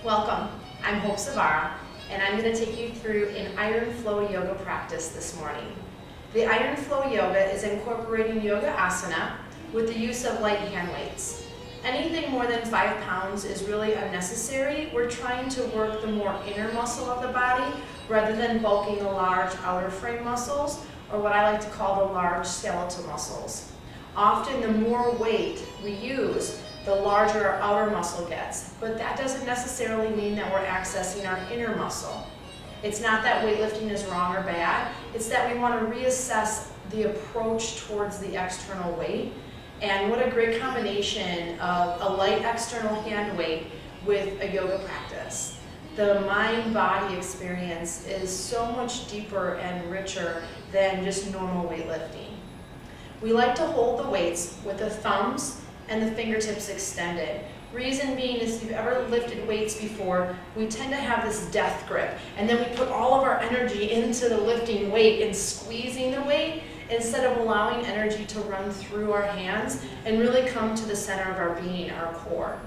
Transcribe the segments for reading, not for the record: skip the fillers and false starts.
Welcome, I'm Hope Zvara, and I'm going to take you through an iron flow yoga practice this morning. The iron flow yoga is incorporating yoga asana with the use of light hand weights. Anything more than 5 pounds is really unnecessary. We're trying to work the more inner muscle of the body rather than bulking the large outer frame muscles, or what I like to call the large skeletal muscles. Often the more weight we use, the larger our outer muscle gets, but that doesn't necessarily mean that we're accessing our inner muscle. It's not that weightlifting is wrong or bad, it's that we want to reassess the approach towards the external weight. And what a great combination of a light external hand weight with a yoga practice. The mind-body experience is so much deeper and richer than just normal weightlifting. We like to hold the weights with the thumbs and the fingertips extended. Reason being is if you've ever lifted weights before, we tend to have this death grip, and then we put all of our energy into the lifting weight and squeezing the weight instead of allowing energy to run through our hands and really come to the center of our being, our core.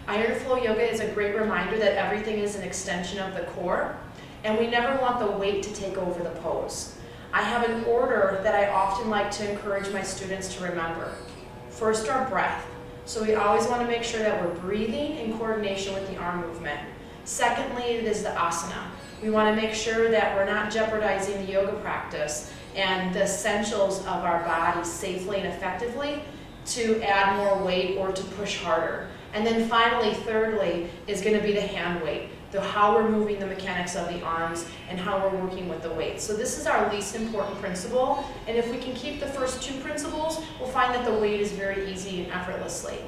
Iron flow yoga is a great reminder that everything is an extension of the core, and we never want the weight to take over the pose. I have an order that I often like to encourage my students to remember. First, our breath. So we always want to make sure that we're breathing in coordination with the arm movement. Secondly, it is the asana. We want to make sure that we're not jeopardizing the yoga practice and the essentials of our body safely and effectively to add more weight or to push harder. And then finally, thirdly, is going to be the hand weight. How we're moving the mechanics of the arms and how we're working with the weight. So this is our least important principle, and if we can keep the first 2 principles, we'll find that the weight is very easy and effortlessly.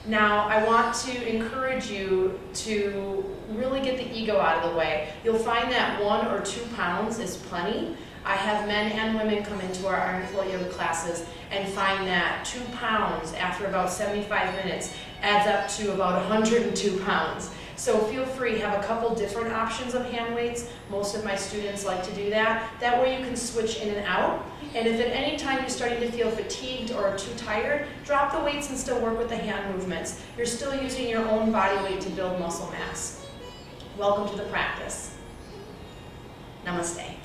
Now, I want to encourage you to really get the ego out of the way. You'll find that 1 or 2 pounds is plenty. I have men and women come into our iron flow yoga classes and find that 2 pounds after about 75 minutes adds up to about 102 pounds. So feel free, have a couple different options of hand weights. Most of my students like to do that. That way you can switch in and out. And if at any time you're starting to feel fatigued or too tired, drop the weights and still work with the hand movements. You're still using your own body weight to build muscle mass. Welcome to the practice. Namaste.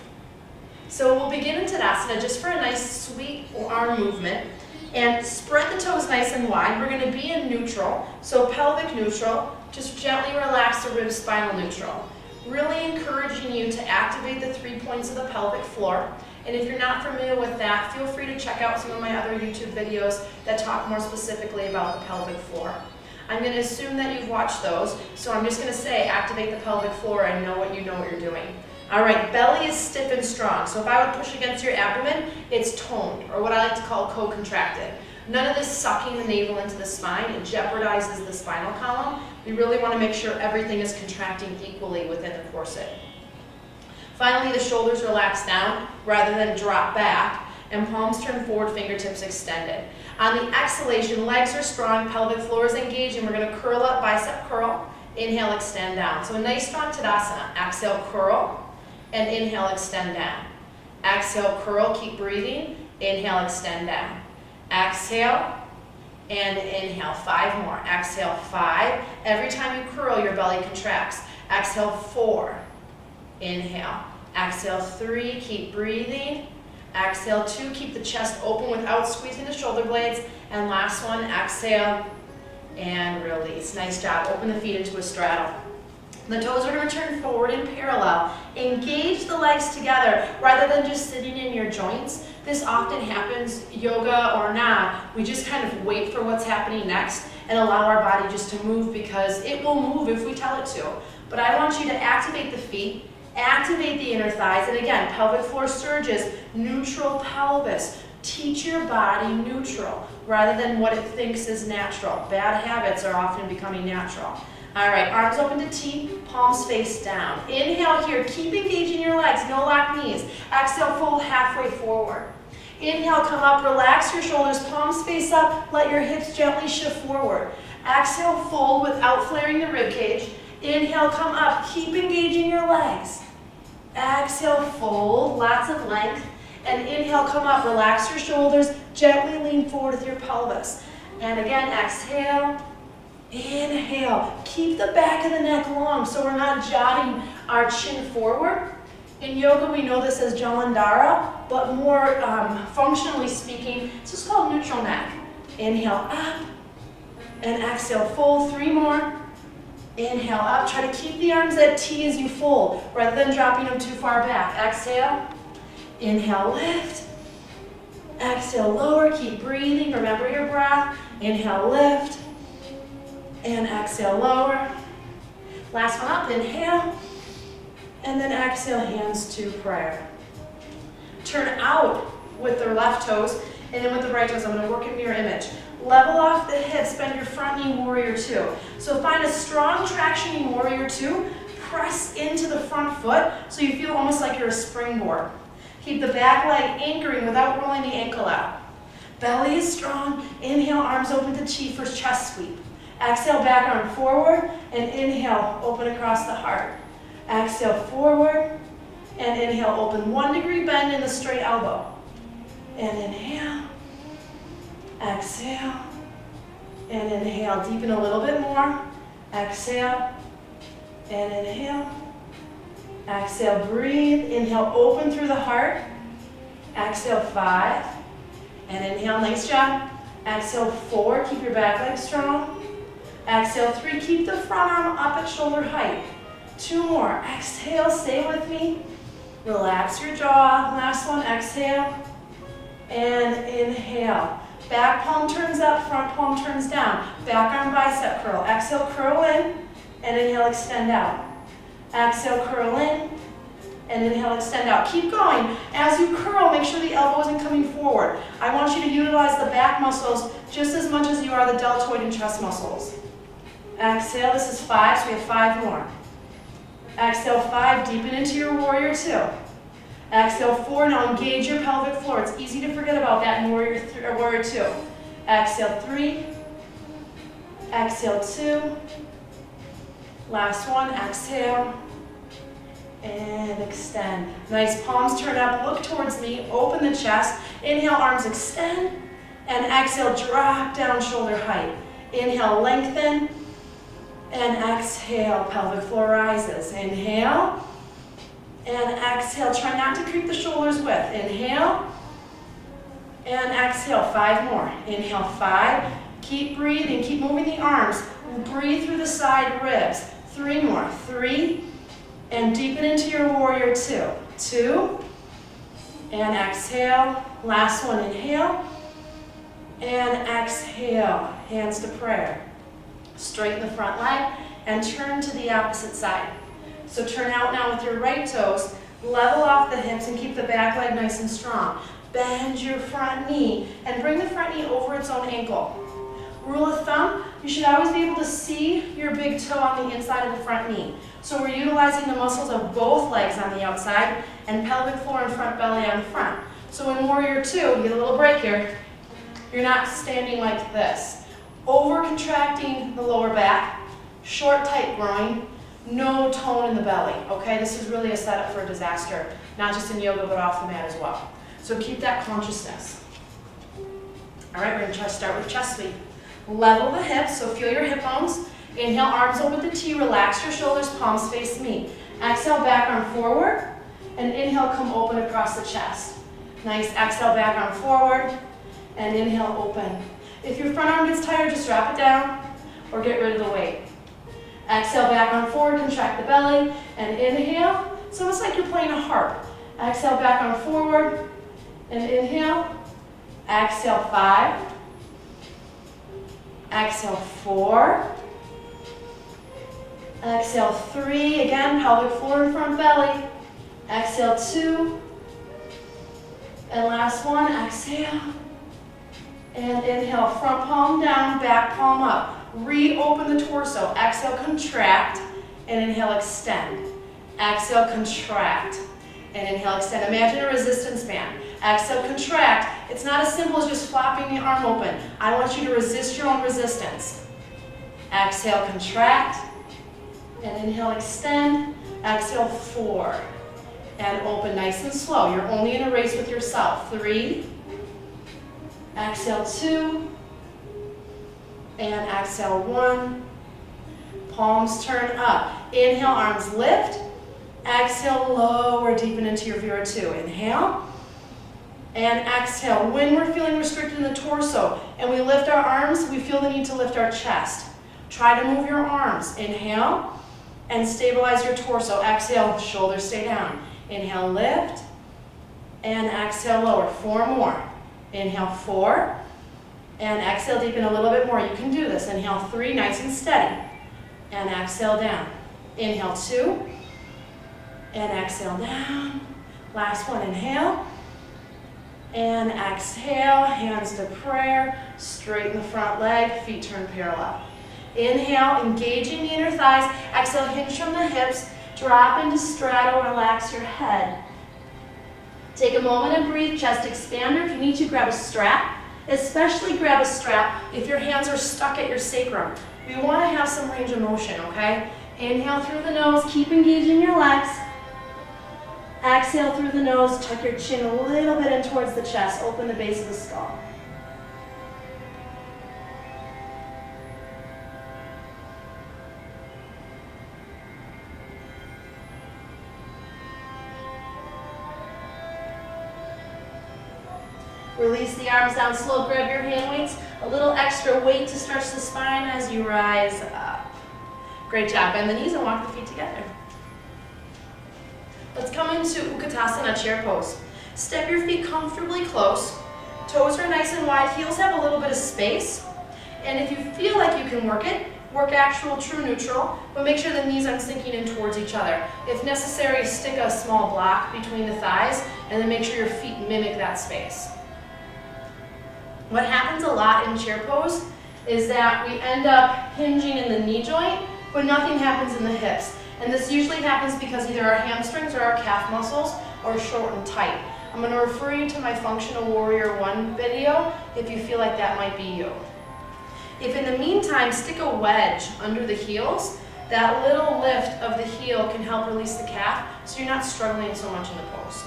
So we'll begin in Tadasana just for a nice sweet arm movement. And spread the toes nice and wide. We're going to be in neutral, so pelvic neutral. Just gently relax the ribs, spinal neutral. Really encouraging you to activate the 3 points of the pelvic floor. And if you're not familiar with that, feel free to check out some of my other YouTube videos that talk more specifically about the pelvic floor. I'm going to assume that you've watched those, so I'm just going to say activate the pelvic floor and know what you're doing. All right, belly is stiff and strong. So if I would push against your abdomen, it's toned, or what I like to call co-contracted. None of this sucking the navel into the spine. It jeopardizes the spinal column. We really want to make sure everything is contracting equally within the corset. Finally, the shoulders relax down rather than drop back, and palms turn forward, fingertips extended. On the exhalation, legs are strong, pelvic floor is engaged, and we're going to curl up, bicep curl. Inhale, extend down. So a nice strong Tadasana. Exhale, curl. And inhale, extend down. Exhale, curl, keep breathing. Inhale, extend down. Exhale, and inhale. 5 more. Exhale, 5. Every time you curl, your belly contracts. Exhale, 4. Inhale. Exhale, 3. Keep breathing. Exhale, 2. Keep the chest open without squeezing the shoulder blades. And last one, exhale, and release. Nice job. Open the feet into a straddle. The toes are going to turn forward in parallel. Engage the legs together rather than just sitting in your joints. This often happens, yoga or not. We just kind of wait for what's happening next and allow our body just to move because it will move if we tell it to. But I want you to activate the feet, activate the inner thighs, and again, pelvic floor surges, neutral pelvis. Teach your body neutral rather than what it thinks is natural. Bad habits are often becoming natural. All right, arms open to T, palms face down. Inhale here, keep engaging your legs, no lock knees. Exhale, fold halfway forward. Inhale, come up, relax your shoulders, palms face up, let your hips gently shift forward. Exhale, fold without flaring the rib cage. Inhale, come up, keep engaging your legs. Exhale, fold, lots of length. And inhale, come up, relax your shoulders, gently lean forward with your pelvis. And again, exhale, Inhale. Keep the back of the neck long so we're not jotting our chin forward. In yoga, we know this as Jalandhara, but more functionally speaking, this is called neutral neck. Inhale up and exhale, fold. 3 more. Inhale up. Try to keep the arms at T as you fold, rather than dropping them too far back. Exhale. Inhale, lift. Exhale, lower. Keep breathing. Remember your breath. Inhale, lift. And exhale, lower. Last one up. Inhale. And then exhale, hands to prayer. Turn out with the left toes, and then with the right toes, I'm going to work in mirror image. Level off the hips, bend your front knee, warrior 2. So find a strong traction in warrior 2. Press into the front foot so you feel almost like you're a springboard. Keep the back leg anchoring without rolling the ankle out. Belly is strong. Inhale, arms open to chi for chest sweep. Exhale, back arm forward, and inhale, open across the heart. Exhale, forward, and inhale, open. 1 degree bend in the straight elbow. And inhale, exhale, and inhale. Deepen a little bit more. Exhale, and inhale. Exhale, breathe. Inhale, open through the heart. Exhale, 5. And inhale, nice job. Exhale, 4. Keep your back leg strong. Exhale, 3. Keep the front arm up at shoulder height. 2 more. Exhale, stay with me. Relax your jaw. Last one, exhale. And inhale. Back palm turns up, front palm turns down. Back arm bicep curl. Exhale, curl in, and inhale, extend out. Exhale, curl in, and inhale, extend out. Keep going. As you curl, make sure the elbow isn't coming forward. I want you to utilize the back muscles just as much as you are the deltoid and chest muscles. Exhale, this is 5, so we have 5 more. Exhale, 5, deepen into your warrior 2. Exhale, 4, now engage your pelvic floor. It's easy to forget about that in warrior 2. Exhale, 3. Exhale, 2. Last one, exhale. And extend. Nice, palms turn up, look towards me, open the chest. Inhale, arms extend. And exhale, drop down shoulder height. Inhale, lengthen. And exhale, pelvic floor rises. Inhale. And exhale, try not to creep the shoulders with. Inhale. And exhale, 5 more. Inhale, 5. Keep breathing, keep moving the arms. Breathe through the side ribs. 3 more. 3. And deepen into your warrior 2. 2. And exhale. Last one, inhale. And exhale, hands to prayer. Straighten the front leg and turn to the opposite side. So turn out now with your right toes, level off the hips and keep the back leg nice and strong. Bend your front knee and bring the front knee over its own ankle. Rule of thumb, you should always be able to see your big toe on the inside of the front knee. So we're utilizing the muscles of both legs on the outside and pelvic floor and front belly on the front. So in warrior 2, you get a little break here. You're not standing like this. Over contracting the lower back, short, tight groin, no tone in the belly, okay? This is really a setup for a disaster, not just in yoga, but off the mat as well. So keep that consciousness. All right, we're gonna try to start with chest sweep. Level the hips, so feel your hip bones. Inhale, arms open to T, relax your shoulders, palms face me. Exhale, back arm forward, and inhale, come open across the chest. Nice, exhale, back arm forward, and inhale, open. If your front arm gets tired, just drop it down or get rid of the weight. Exhale, back arm forward, contract the belly, and inhale. It's almost like you're playing a harp. Exhale, back arm forward, and inhale. Exhale, 5. Exhale, 4. Exhale, 3. Again, pelvic floor and front belly. Exhale, 2. And last one, exhale. And inhale, front palm down, back palm up. Reopen the torso. Exhale, contract, and inhale, extend. Exhale, contract, and inhale, extend. Imagine a resistance band. Exhale, contract. It's not as simple as just flopping the arm open. I want you to resist your own resistance. Exhale, contract, and inhale, extend. Exhale, 4, and open nice and slow. You're only in a race with yourself. 3. Exhale, 2. and exhale, 1. Palms turn up. Inhale, arms lift. Exhale, lower, deepen into your Vira 2. Inhale, and exhale. When we're feeling restricted in the torso and we lift our arms, we feel the need to lift our chest. Try to move your arms. Inhale, and stabilize your torso. Exhale, shoulders stay down. Inhale, lift, and exhale, lower. 4 more. Inhale, 4, and exhale, deepen a little bit more. You can do this. Inhale, 3, nice and steady, and exhale, down. Inhale, 2, and exhale, down. Last one, inhale, and exhale, hands to prayer, straighten the front leg, feet turn parallel. Inhale, engaging the inner thighs. Exhale, hinge from the hips, drop into straddle, relax your head. Take a moment and breathe, chest expander. If you need to, grab a strap, especially grab a strap if your hands are stuck at your sacrum. We want to have some range of motion, okay? Inhale through the nose, keep engaging your legs. Exhale through the nose, tuck your chin a little bit in towards the chest, open the base of the skull. Release the arms down slow, grab your hand weights, a little extra weight to stretch the spine as you rise up. Great job, bend the knees and walk the feet together. Let's come into Utkatasana, chair pose. Step your feet comfortably close, toes are nice and wide, heels have a little bit of space, and if you feel like you can work it, work actual true neutral, but make sure the knees aren't sinking in towards each other. If necessary, stick a small block between the thighs, and then make sure your feet mimic that space. What happens a lot in chair pose is that we end up hinging in the knee joint, but nothing happens in the hips. And this usually happens because either our hamstrings or our calf muscles are short and tight. I'm going to refer you to my Functional Warrior 1 video if you feel like that might be you. If in the meantime, stick a wedge under the heels, that little lift of the heel can help release the calf so you're not struggling so much in the pose.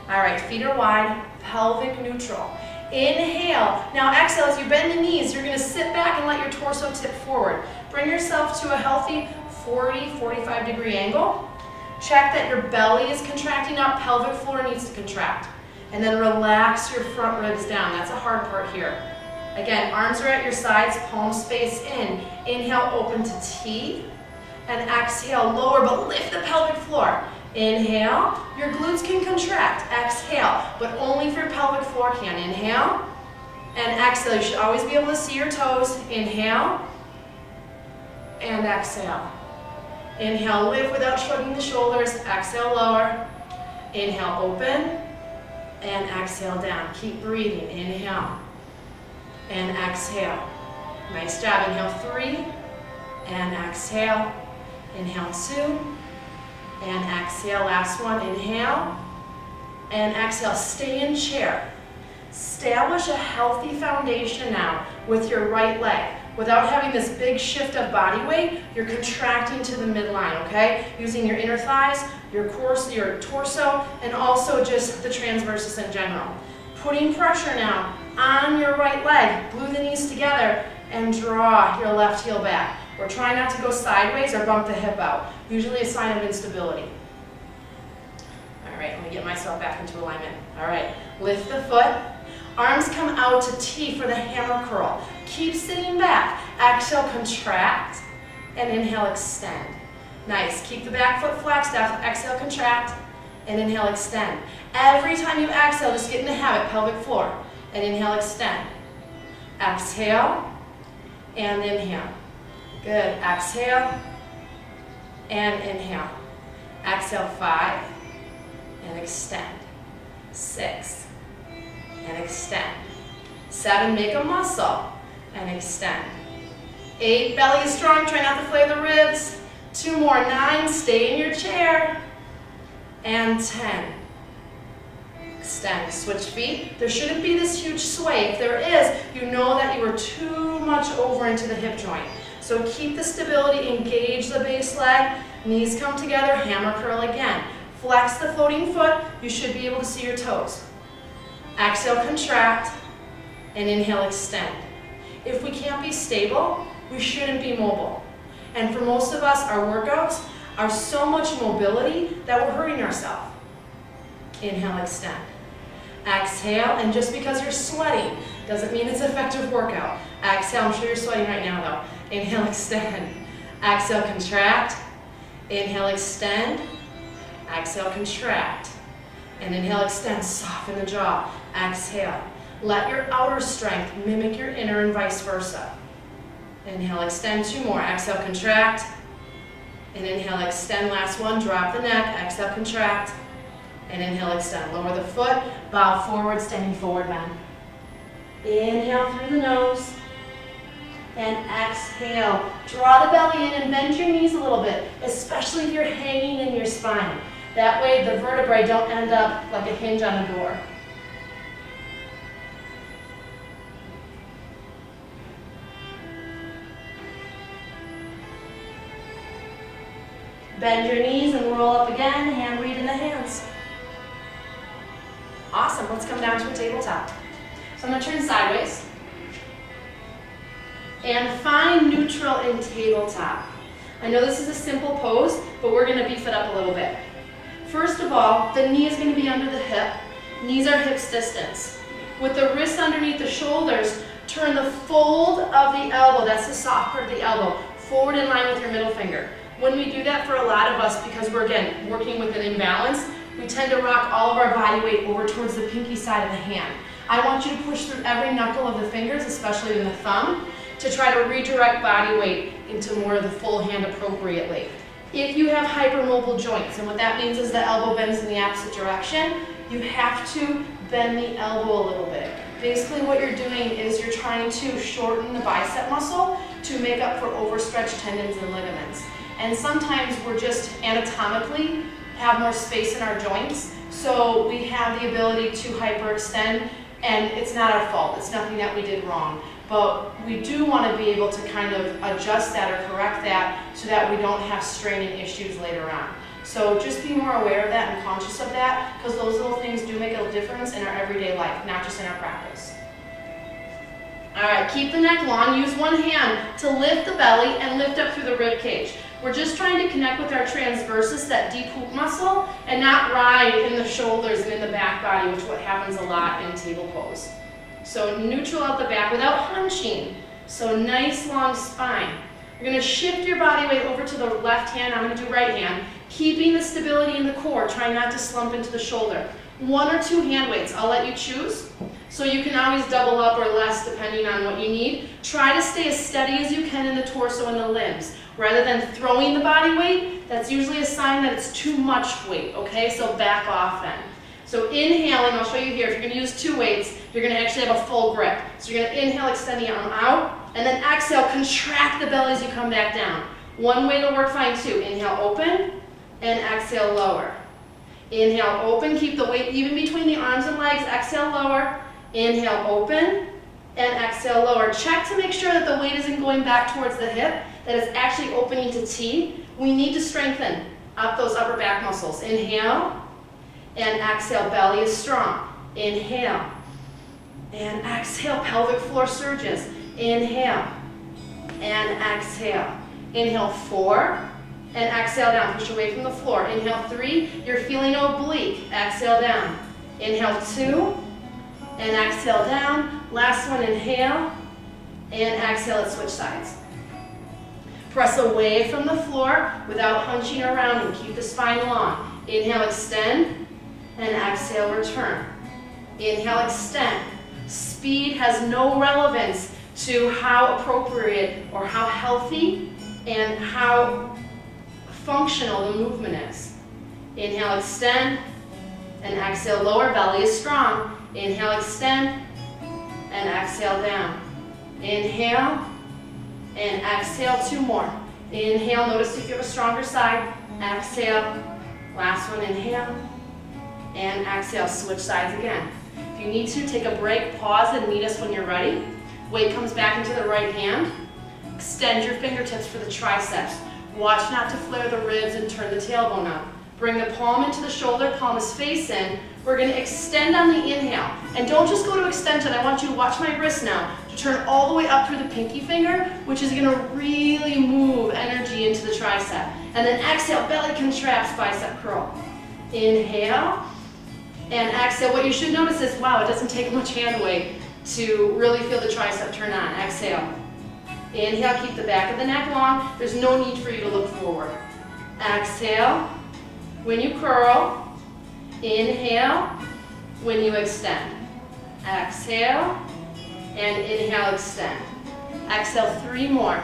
All right, feet are wide, pelvic neutral. Inhale. Now exhale, as you bend the knees, you're going to sit back and let your torso tip forward. Bring yourself to a healthy 40-45 degree angle. Check that your belly is contracting up, pelvic floor needs to contract. And then relax your front ribs down. That's a hard part here. Again, arms are at your sides, palms face in. Inhale, open to T. And exhale, lower, but lift the pelvic floor. Inhale, your glutes can contract. Exhale, but only if your pelvic floor can. Inhale, and exhale. You should always be able to see your toes. Inhale, and exhale. Inhale, lift without shrugging the shoulders. Exhale, lower. Inhale, open, and exhale, down. Keep breathing. Inhale, and exhale. Nice job. Inhale, 3, and exhale. Inhale, 2, and exhale. Last one. Inhale, and exhale. Stay in chair. Establish a healthy foundation now with your right leg. Without having this big shift of body weight, you're contracting to the midline, okay? Using your inner thighs, your torso, and also just the transversus in general. Putting pressure now on your right leg. Glue the knees together and draw your left heel back. We're trying not to go sideways or bump the hip out. Usually a sign of instability. All right, let me get myself back into alignment. All right, lift the foot. Arms come out to T for the hammer curl. Keep sitting back. Exhale, contract, and inhale, extend. Nice. Keep the back foot flexed. Exhale, contract, and inhale, extend. Every time you exhale, just get in the habit, pelvic floor, and inhale, extend. Exhale, and inhale. Good. Exhale, and inhale. Exhale, 5, and extend. 6, and extend. 7, make a muscle, and extend. 8, belly is strong, try not to flare the ribs. 2 more, 9, stay in your chair. And 10. Extend, switch feet. There shouldn't be this huge sway. If there is, you know that you were too much over into the hip joint. So keep the stability, engage the base leg, knees come together, hammer curl again. Flex the floating foot, you should be able to see your toes. Exhale, contract, and inhale, extend. If we can't be stable, we shouldn't be mobile. And for most of us, our workouts are so much mobility that we're hurting ourselves. Inhale, extend. Exhale, and just because you're sweating doesn't mean it's an effective workout. Exhale, I'm sure you're sweating right now though. Inhale, extend. Exhale, contract. Inhale, extend. Exhale, contract. And inhale, extend, soften the jaw. Exhale. Let your outer strength mimic your inner and vice versa. Inhale, extend, 2 more. Exhale, contract. And inhale, extend, last one. Drop the neck. Exhale, contract. And inhale, extend. Lower the foot, bow forward, standing forward bend. Inhale through the nose. And exhale. Draw the belly in and bend your knees a little bit, especially if you're hanging in your spine. That way the vertebrae don't end up like a hinge on a door. Bend your knees and roll up again, hand read in the hands. Awesome, let's come down to a tabletop. So I'm going to turn sideways. And find neutral in tabletop. I know this is a simple pose, but we're going to beef it up a little bit. First of all, the knee is going to be under the hip. Knees are hips distance. With the wrists underneath the shoulders, turn the fold of the elbow, that's the soft part of the elbow, forward in line with your middle finger. When we do that, for a lot of us, because we're, again, working with an imbalance, we tend to rock all of our body weight over towards the pinky side of the hand. I want you to push through every knuckle of the fingers, especially in the thumb, to try to redirect body weight into more of the full hand appropriately. If you have hypermobile joints, and what that means is the elbow bends in the opposite direction, you have to bend the elbow a little bit. Basically what you're doing is you're trying to shorten the bicep muscle to make up for overstretched tendons and ligaments. And sometimes we're just anatomically have more space in our joints, so we have the ability to hyperextend, and it's not our fault. It's nothing that we did wrong. But we do want to be able to kind of adjust that or correct that so that we don't have straining issues later on. So just be more aware of that and conscious of that, because those little things do make a difference in our everyday life, not just in our practice. All right, keep the neck long. Use one hand to lift the belly and lift up through the rib cage. We're just trying to connect with our transversus, that deep hoop muscle, and not ride in the shoulders and in the back body, which is what happens a lot in table pose. So neutral out the back without hunching. So nice long spine. You're going to shift your body weight over to the left hand. I'm going to do right hand, keeping the stability in the core. Try not to slump into the shoulder. 1 or 2 hand weights. I'll let you choose. So you can always double up or less depending on what you need. Try to stay as steady as you can in the torso and the limbs. Rather than throwing the body weight, that's usually a sign that it's too much weight, okay? So back off then. So inhaling, I'll show you here, if you're going to use 2 weights, you're going to actually have a full grip. So you're going to inhale, extend the arm out, and then exhale, contract the belly as you come back down. 1 way will work fine too. Inhale, open, and exhale, lower. Inhale, open, keep the weight even between the arms and legs, exhale, lower. Inhale, open, and exhale, lower. Check to make sure that the weight isn't going back towards the hip, that it's actually opening to T. We need to strengthen up those upper back muscles. Inhale, and exhale, belly is strong. Inhale, and exhale, pelvic floor surges. Inhale, and exhale. Inhale, 4, and exhale down, push away from the floor. Inhale, 3, you're feeling oblique, exhale down. Inhale, 2, and exhale down. Last one, inhale, and exhale, let's switch sides. Press away from the floor without hunching around and keep the spine long. Inhale, extend, and exhale, return. Inhale, extend. Speed has no relevance to how appropriate or how healthy and how functional the movement is. Inhale, extend, and exhale, lower, belly is strong. Inhale, extend, and exhale down. Inhale, and exhale, 2 more. Inhale, notice if you have a stronger side. Exhale, last one, inhale, and exhale, switch sides again. If you need to, take a break, pause, and meet us when you're ready. Weight comes back into the right hand. Extend your fingertips for the triceps. Watch not to flare the ribs and turn the tailbone up. Bring the palm into the shoulder, palm is face in. We're going to extend on the inhale. And don't just go to extension. I want you to watch my wrist now to turn all the way up through the pinky finger, which is going to really move energy into the tricep. And then exhale, belly contracts, bicep curl. Inhale and exhale. What you should notice is, wow, it doesn't take much hand weight to really feel the tricep turn on. Exhale. Inhale, keep the back of the neck long. There's no need for you to look forward. Exhale. When you curl, inhale. When you extend, exhale, and inhale, extend. Exhale, 3 more.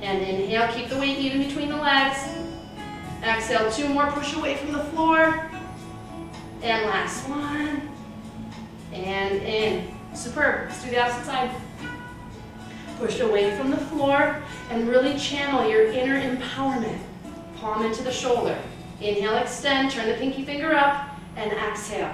And inhale, keep the weight even between the legs. Exhale, 2 more, push away from the floor. And last one. And in. Superb. Let's do the opposite side. Push away from the floor and really channel your inner empowerment. Palm into the shoulder. Inhale, extend, turn the pinky finger up, and exhale.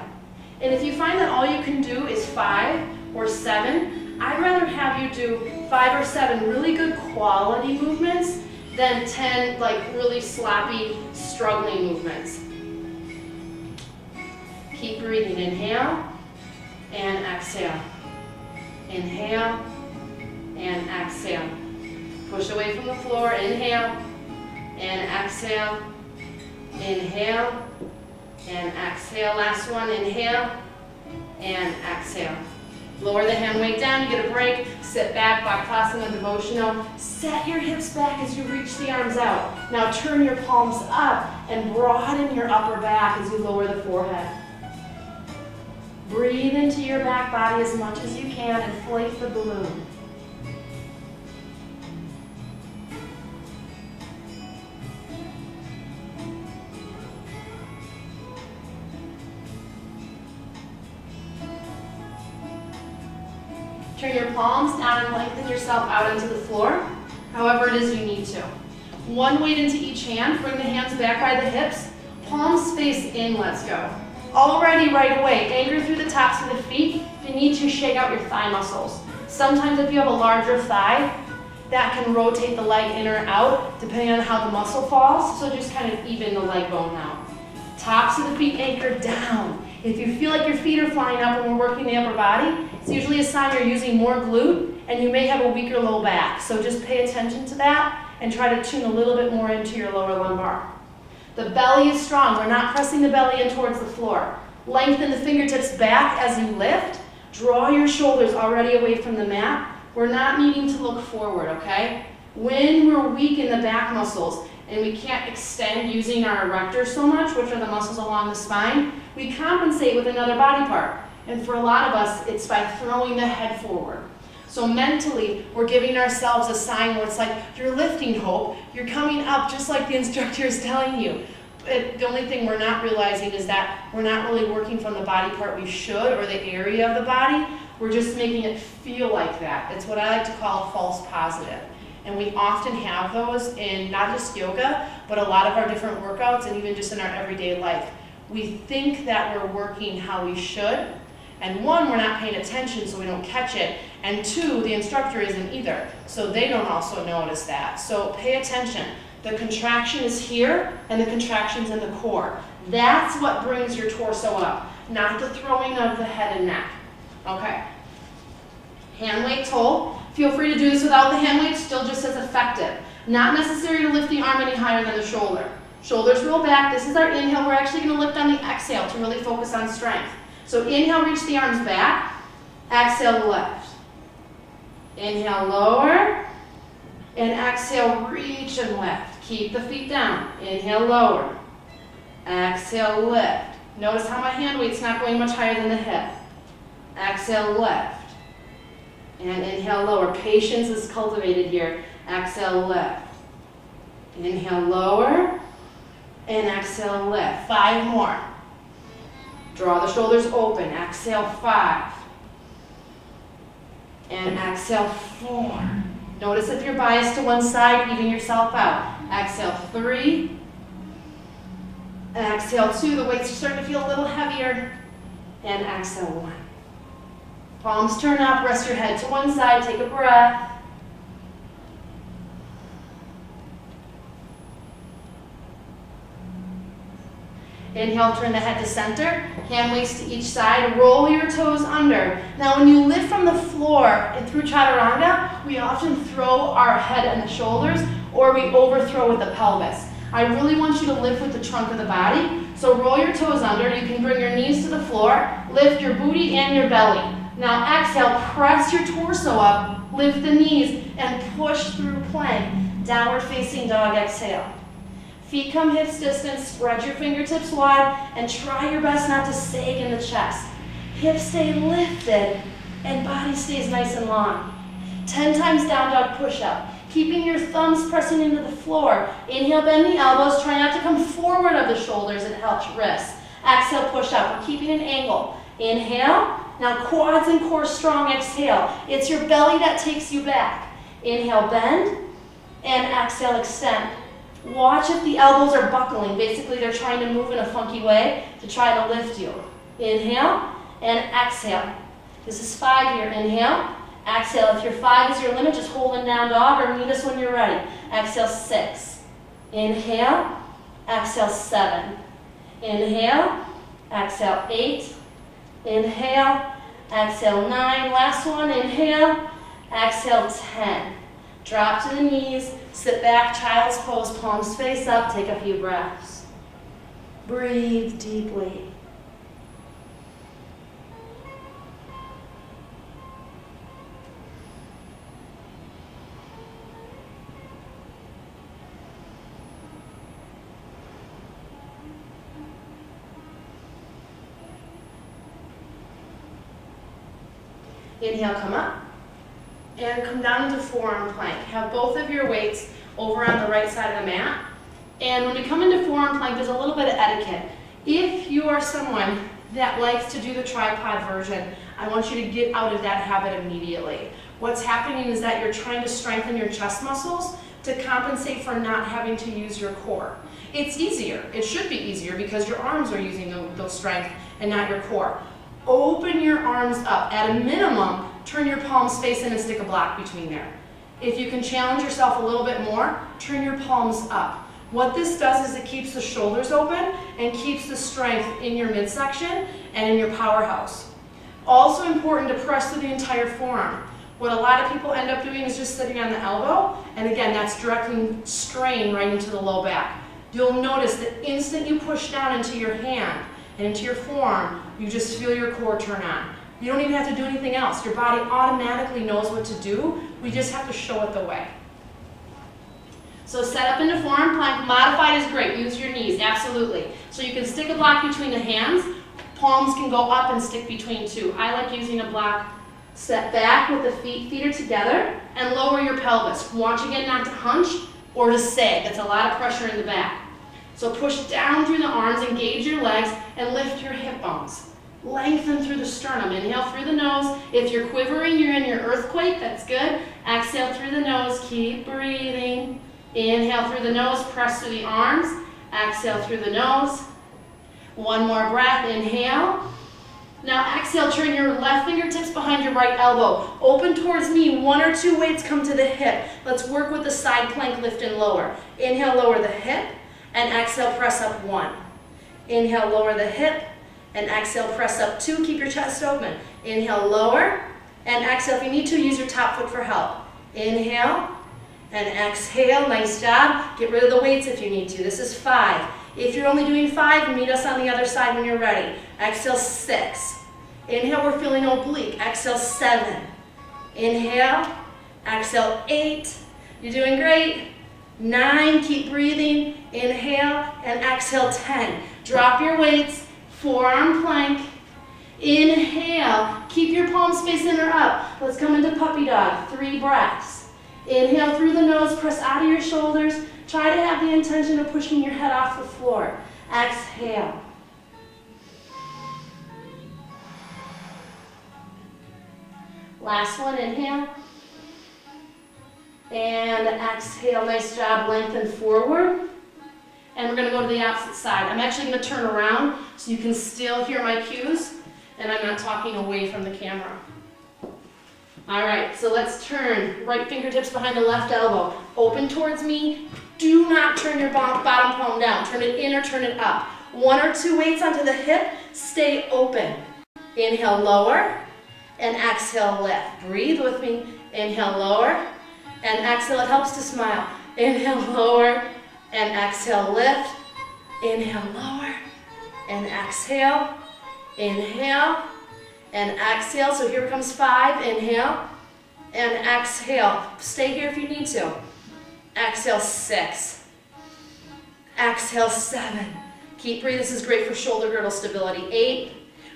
And if you find that all you can do is 5 or 7, I'd rather have you do 5 or 7 really good quality movements than 10 like really sloppy, struggling movements. Keep breathing. Inhale and exhale. Inhale and exhale. Push away from the floor. Inhale and exhale. Inhale and exhale. Last one. Inhale and exhale. Lower the hand weight down. You get a break. Sit back. Bakasana devotional. Set your hips back as you reach the arms out. Now turn your palms up and broaden your upper back as you lower the forehead. Breathe into your back body as much as you can and inflate the balloon. Turn your palms down and lengthen yourself out into the floor, however it is you need to. One weight into each hand, bring the hands back by the hips, palms face in, let's go. Already right away, anchor through the tops of the feet. If you need to, shake out your thigh muscles. Sometimes if you have a larger thigh, that can rotate the leg in or out, depending on how the muscle falls, so just kind of even the leg bone out. Tops of the feet anchored down. If you feel like your feet are flying up when we're working the upper body, it's usually a sign you're using more glute and you may have a weaker low back. So just pay attention to that and try to tune a little bit more into your lower lumbar. The belly is strong. We're not pressing the belly in towards the floor. Lengthen the fingertips back as you lift. Draw your shoulders already away from the mat. We're not needing to look forward, okay? When we're weak in the back muscles and we can't extend using our erectors so much, which are the muscles along the spine, we compensate with another body part. And for a lot of us, it's by throwing the head forward. So mentally, we're giving ourselves a sign where it's like, you're lifting, Hope. You're coming up just like the instructor is telling you. The only thing we're not realizing is that we're not really working from the body part we should or the area of the body. We're just making it feel like that. It's what I like to call false positive. And we often have those in not just yoga, but a lot of our different workouts and even just in our everyday life. We think that we're working how we should. And 1, we're not paying attention so we don't catch it. And 2, the instructor isn't either. So they don't also notice that. So pay attention. The contraction is here and the contraction's in the core. That's what brings your torso up, not the throwing of the head and neck. Okay. Hand weights hold. Feel free to do this without the hand weight, still just as effective. Not necessary to lift the arm any higher than the shoulder. Shoulders roll back. This is our inhale. We're actually going to lift on the exhale to really focus on strength. So inhale, reach the arms back. Exhale, lift. Inhale, lower. And exhale, reach and lift. Keep the feet down. Inhale, lower. Exhale, lift. Notice how my hand weight's not going much higher than the hip. Exhale, lift. And inhale, lower. Patience is cultivated here. Exhale, lift. Inhale, lower. And exhale, lift. 5 more. Draw the shoulders open. Exhale, 5. And exhale, 4. Notice if you're biased to one side, even yourself out. Exhale, 3. And exhale, 2. The weights are starting to feel a little heavier. And exhale, 1. Palms turn up. Rest your head to one side. Take a breath. Inhale, turn the head to center, hand weights to each side, roll your toes under. Now when you lift from the floor and through chaturanga, we often throw our head and the shoulders, or we overthrow with the pelvis. I really want you to lift with the trunk of the body, so roll your toes under. You can bring your knees to the floor, lift your booty and your belly. Now exhale, press your torso up, lift the knees, and push through plank. Downward facing dog, exhale. Feet come hips distance, spread your fingertips wide, and try your best not to sag in the chest. Hips stay lifted, and body stays nice and long. 10 times down dog push-up. Keeping your thumbs pressing into the floor. Inhale, bend the elbows. Try not to come forward of the shoulders and help wrists. Exhale, push up. We're keeping an angle. Inhale. Now quads and core strong. Exhale. It's your belly that takes you back. Inhale, bend. And exhale, extend. Watch if the elbows are buckling. Basically, they're trying to move in a funky way to try to lift you. Inhale and exhale. This is 5 here. Inhale. Exhale. If your 5 is your limit, just hold in down dog or meet us when you're ready. Exhale, 6. Inhale. Exhale, 7. Inhale. Exhale, 8. Inhale. Exhale, 9. Last one. Inhale. Exhale, 10. Drop to the knees. Sit back, child's pose, palms face up. Take a few breaths. Breathe deeply. Inhale, come up. And come down into forearm plank. Have both of your weights over on the right side of the mat. And when you come into forearm plank, there's a little bit of etiquette. If you are someone that likes to do the tripod version, I want you to get out of that habit immediately. What's happening is that you're trying to strengthen your chest muscles to compensate for not having to use your core. It's easier. It should be easier because your arms are using those strength and not your core. Open your arms up. At a minimum, turn your palms face in and stick a block between there. If you can challenge yourself a little bit more, turn your palms up. What this does is it keeps the shoulders open and keeps the strength in your midsection and in your powerhouse. Also important to press through the entire forearm. What a lot of people end up doing is just sitting on the elbow, and again, that's directing strain right into the low back. You'll notice the instant you push down into your hand and into your forearm, you just feel your core turn on. You don't even have to do anything else. Your body automatically knows what to do. We just have to show it the way. So set up into forearm plank. Modified is great. Use your knees, absolutely. So you can stick a block between the hands. Palms can go up and stick between two. I like using a block. Step back with the feet are together and lower your pelvis. Watch again not to hunch or to sag. That's a lot of pressure in the back. So push down through the arms, engage your legs, and lift your hip bones. Lengthen through the sternum. Inhale through the nose. If you're quivering, you're in your earthquake. That's good. Exhale through the nose. Keep breathing. Inhale through the nose. Press through the arms. Exhale through the nose. One more breath. Inhale. Now exhale, turn your left fingertips behind your right elbow. Open towards me. 1 or 2 weights come to the hip. Let's work with the side plank, lift and lower. Inhale, lower the hip. And exhale, press up 1. Inhale, lower the hip. And exhale, press up 2. Keep your chest open. Inhale, lower. And exhale, if you need to, use your top foot for help. Inhale. And exhale. Nice job. Get rid of the weights if you need to. This is 5. If you're only doing 5, meet us on the other side when you're ready. Exhale, 6. Inhale, we're feeling oblique. Exhale, 7. Inhale. Exhale, 8. You're doing great. 9, keep breathing. Inhale and exhale, 10. Drop your weights, forearm plank. Inhale, keep your palms facing or up. Let's come into puppy dog, 3 breaths. Inhale through the nose, press out of your shoulders. Try to have the intention of pushing your head off the floor. Exhale. Last one, inhale. And exhale, nice job, lengthen forward. And we're gonna go to the opposite side. I'm actually gonna turn around so you can still hear my cues and I'm not talking away from the camera. All right, so let's turn. Right fingertips behind the left elbow. Open towards me. Do not turn your bottom palm down. Turn it in or turn it up. 1 or 2 weights onto the hip, stay open. Inhale, lower, and exhale, lift. Breathe with me. Inhale, lower, and exhale. It helps to smile. Inhale, lower, and exhale, lift. Inhale, lower, and exhale. Inhale, and exhale. So here comes 5. Inhale, and exhale. Stay here if you need to. Exhale, 6. Exhale, 7. Keep breathing. This is great for shoulder girdle stability. 8.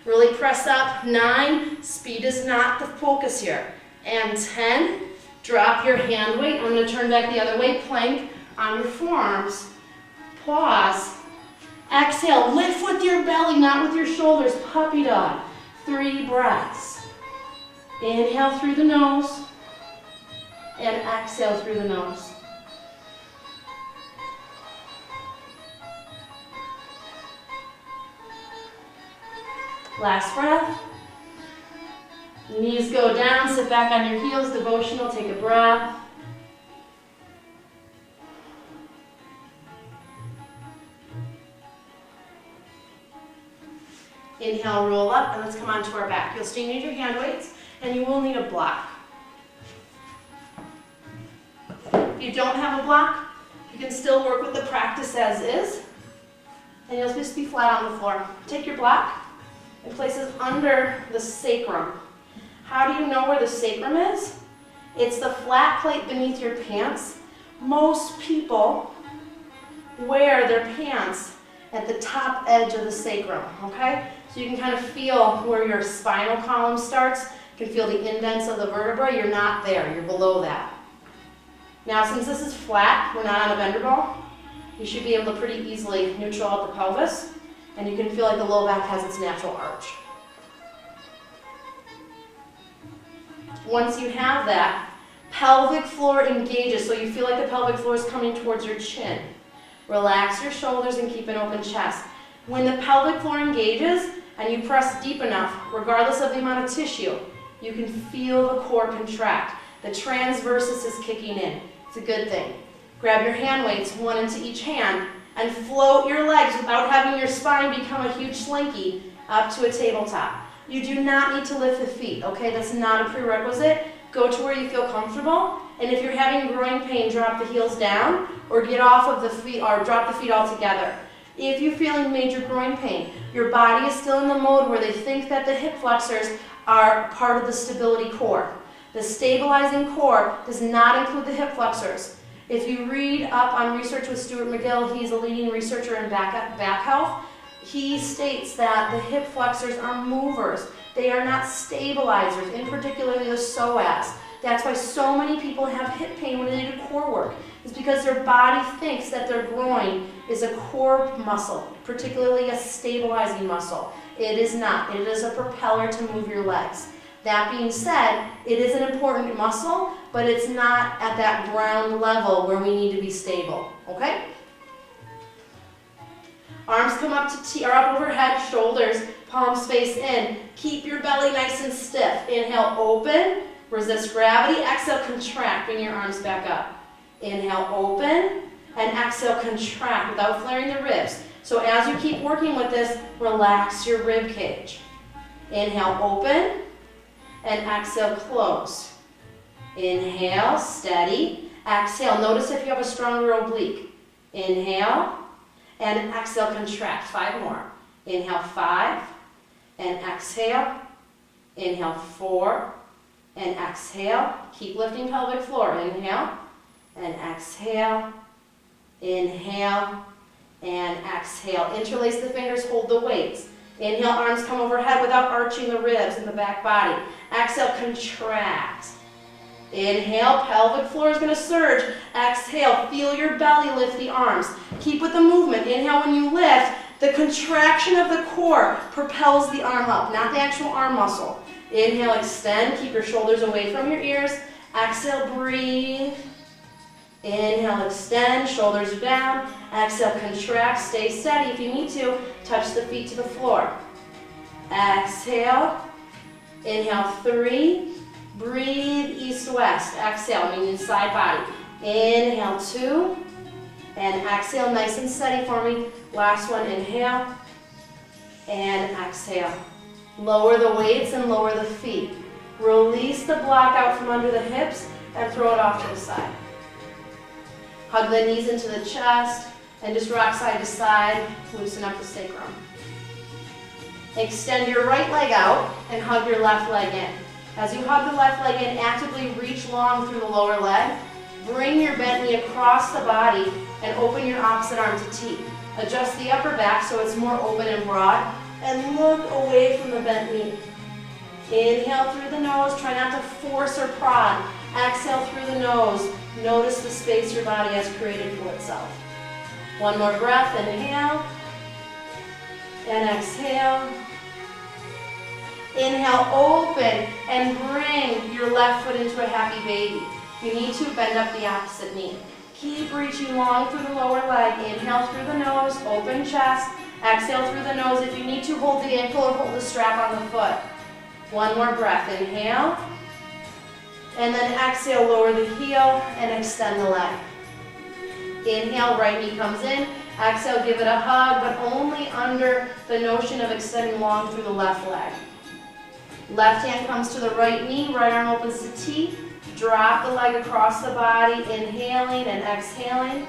Really press up. 9. Speed is not the focus here. And 10. Drop your hand weight. I'm going to turn back the other way. Plank on your forearms. Pause. Exhale. Lift with your belly, not with your shoulders. Puppy dog. 3 breaths. Inhale through the nose. And exhale through the nose. Last breath. Knees go down, sit back on your heels, devotional, take a breath. Inhale, roll up, and let's come onto our back. You'll still need your hand weights, and you will need a block. If you don't have a block, you can still work with the practice as is, and you'll just be flat on the floor. Take your block and place it under the sacrum. How do you know where the sacrum is? It's the flat plate beneath your pants. Most people wear their pants at the top edge of the sacrum, okay? So you can kind of feel where your spinal column starts. You can feel the indents of the vertebrae. You're not there, you're below that. Now, since this is flat, we're not on a bender ball, you should be able to pretty easily neutral out the pelvis, and you can feel like the low back has its natural arch. Once you have that, pelvic floor engages, so you feel like the pelvic floor is coming towards your chin. Relax your shoulders and keep an open chest. When the pelvic floor engages and you press deep enough, regardless of the amount of tissue, you can feel the core contract. The transversus is kicking in. It's a good thing. Grab your hand weights, 1 into each hand, and float your legs without having your spine become a huge slinky up to a tabletop. You do not need to lift the feet, okay? That's not a prerequisite. Go to where you feel comfortable, and if you're having groin pain, drop the heels down, or get off of the feet, or drop the feet altogether. If you're feeling major groin pain, your body is still in the mode where they think that the hip flexors are part of the stability core. The stabilizing core does not include the hip flexors. If you read up on research with Stuart McGill, he's a leading researcher in back health, he states that the hip flexors are movers. They are not stabilizers, in particular the psoas. That's why so many people have hip pain when they do core work. It's because their body thinks that their groin is a core muscle, particularly a stabilizing muscle. It is not. It is a propeller to move your legs. That being said, it is an important muscle, but it's not at that ground level where we need to be stable, okay? Arms come up to up overhead, shoulders, palms face in. Keep your belly nice and stiff. Inhale, open, resist gravity. Exhale, contract, bring your arms back up. Inhale, open, and exhale, contract without flaring the ribs. So as you keep working with this, relax your rib cage. Inhale, open, and exhale, close. Inhale, steady. Exhale, notice if you have a stronger oblique. Inhale, and exhale, contract. 5 more. Inhale, 5, and exhale. Inhale, 4, and exhale. Keep lifting pelvic floor. Inhale, and exhale. Inhale, and exhale. Interlace the fingers, hold the weights. Inhale, arms come overhead without arching the ribs in the back body. Exhale, contract. Inhale, pelvic floor is going to surge. Exhale, feel your belly lift the arms. Keep with the movement. Inhale, when you lift, the contraction of the core propels the arm up, not the actual arm muscle. Inhale, extend, keep your shoulders away from your ears. Exhale, breathe. Inhale, extend, shoulders are down. Exhale, contract, stay steady if you need to. Touch the feet to the floor. Exhale. Inhale, 3. Breathe east-west. Exhale, meaning side body. Inhale, 2. And exhale nice and steady for me. Last one, inhale and exhale. Lower the weights and lower the feet. Release the block out from under the hips and throw it off to the side. Hug the knees into the chest and just rock side to side. Loosen up the sacrum. Extend your right leg out and hug your left leg in. As you hug the left leg in, actively reach long through the lower leg. Bring your bent knee across the body and open your opposite arm to T. Adjust the upper back so it's more open and broad, and look away from the bent knee. Inhale through the nose, try not to force or prod. Exhale through the nose. Notice the space your body has created for itself. One more breath, inhale, and exhale. Inhale, open, and bring your left foot into a happy baby. You need to bend up the opposite knee. Keep reaching long through the lower leg. Inhale through the nose, open chest. Exhale through the nose. If you need to, hold the ankle or hold the strap on the foot. One more breath. Inhale. And then exhale, lower the heel and extend the leg. Inhale, right knee comes in. Exhale, give it a hug, but only under the notion of extending long through the left leg. Left hand comes to the right knee, right arm opens to T. Drop the leg across the body, inhaling and exhaling.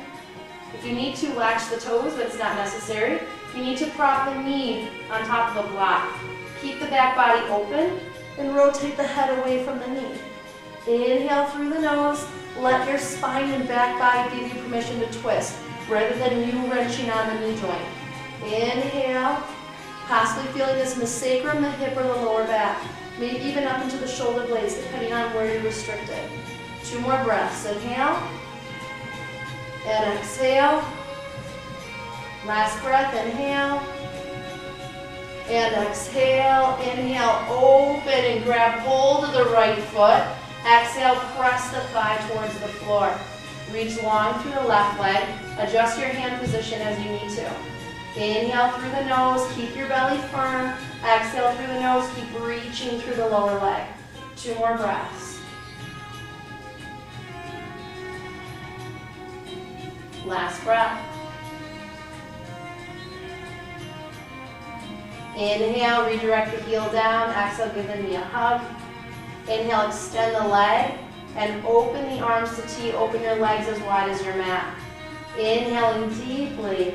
If you need to, latch the toes, but it's not necessary. You need to prop the knee on top of the block. Keep the back body open and rotate the head away from the knee. Inhale through the nose. Let your spine and back body give you permission to twist, rather than you wrenching on the knee joint. Inhale, possibly feeling this in the sacrum, the hip, or the lower back. Maybe even up into the shoulder blades, depending on where you're restricted. Two more breaths. Inhale and exhale. Last breath, inhale and exhale. Inhale, open and grab hold of the right foot. Exhale, press the thigh towards the floor. Reach long through the left leg. Adjust your hand position as you need to. Inhale through the nose, keep your belly firm. Exhale through the nose, keep reaching through the lower leg. Two more breaths. Last breath. Inhale, redirect the heel down. Exhale, give the knee a hug. Inhale, extend the leg and open the arms to T. Open your legs as wide as your mat. Inhaling deeply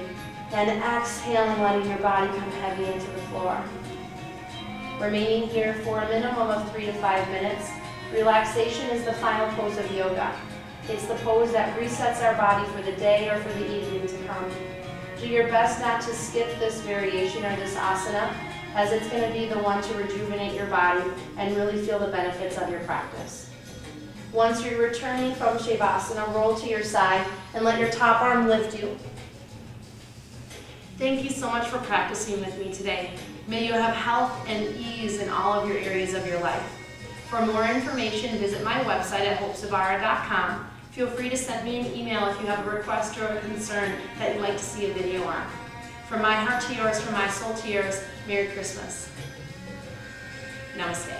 and exhaling, letting your body come heavy into the floor. Remaining here for a minimum of 3 to 5 minutes. Relaxation is the final pose of yoga. It's the pose that resets our body for the day or for the evening to come. Do your best not to skip this variation or this asana, as it's going to be the one to rejuvenate your body and really feel the benefits of your practice. Once you're returning from Shavasana, roll to your side and let your top arm lift you. Thank you so much for practicing with me today. May you have health and ease in all of your areas of your life. For more information, visit my website at hopezvara.com. Feel free to send me an email if you have a request or a concern that you'd like to see a video on. From my heart to yours, from my soul to yours, Merry Christmas. Namaste.